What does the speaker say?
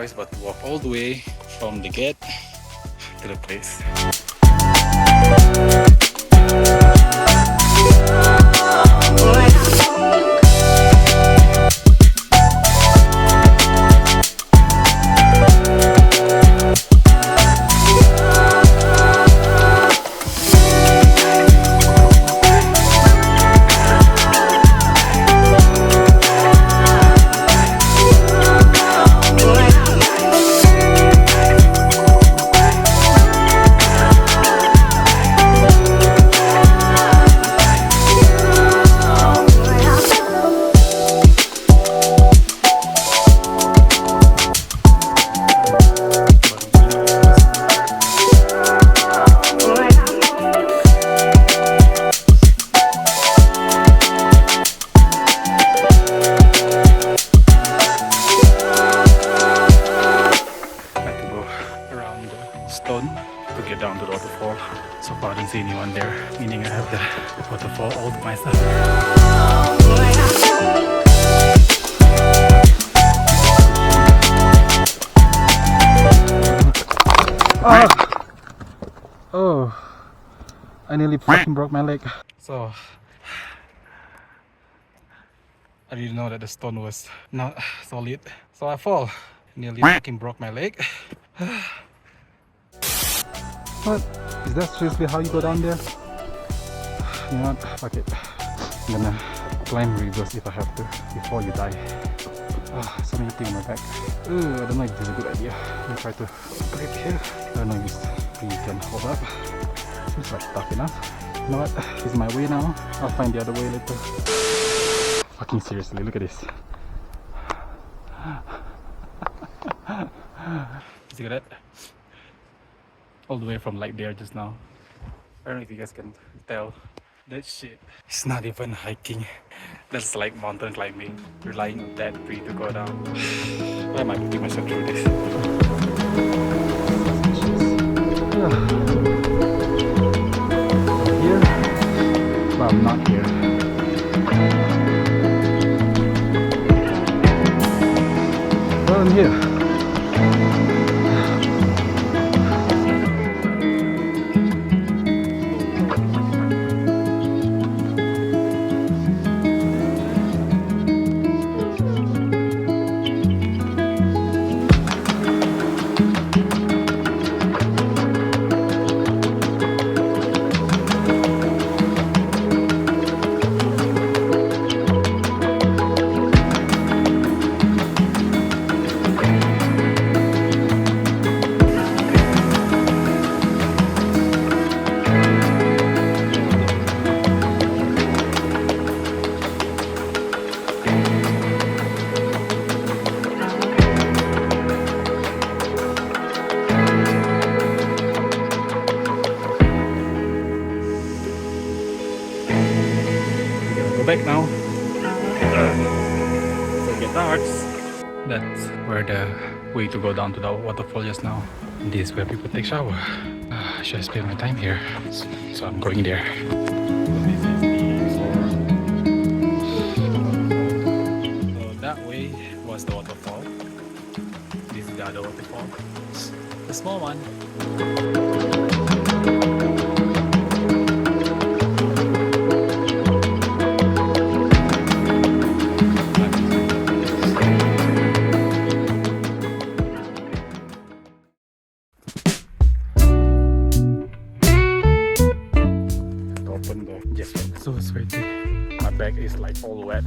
choice but to walk all the way from the gate to the place. To get down to the waterfall. So far I don't see anyone there, meaning I have the waterfall all to myself. Oh, I nearly fucking broke my leg. So I didn't know that the stone was not solid, so I fall. Nearly fucking broke my leg. What? Is that seriously how you go down there? You know what? Fuck it. I'm gonna climb reverse if I have to before you die. So many things on my back. I don't know if this is a good idea. Let me try to grip here. I don't know if you can hold up. Seems like tough enough. You know what? This is my way now. I'll find the other way later. Fucking seriously, look at this. See that? All the way from like there just now. I don't know if you guys can tell. That shit, it's not even hiking. That's like mountain climbing, relying on that tree to go down. Why am I putting myself through this? Here? Well, I'm not here. Well, I'm here. Back now. So get darts. That's where the way to go down to the waterfall just now. This is where people take shower. Should I spend my time here? So I'm going there. So that way was the waterfall. This is the other waterfall. The small one. So sweaty. My back is like all wet.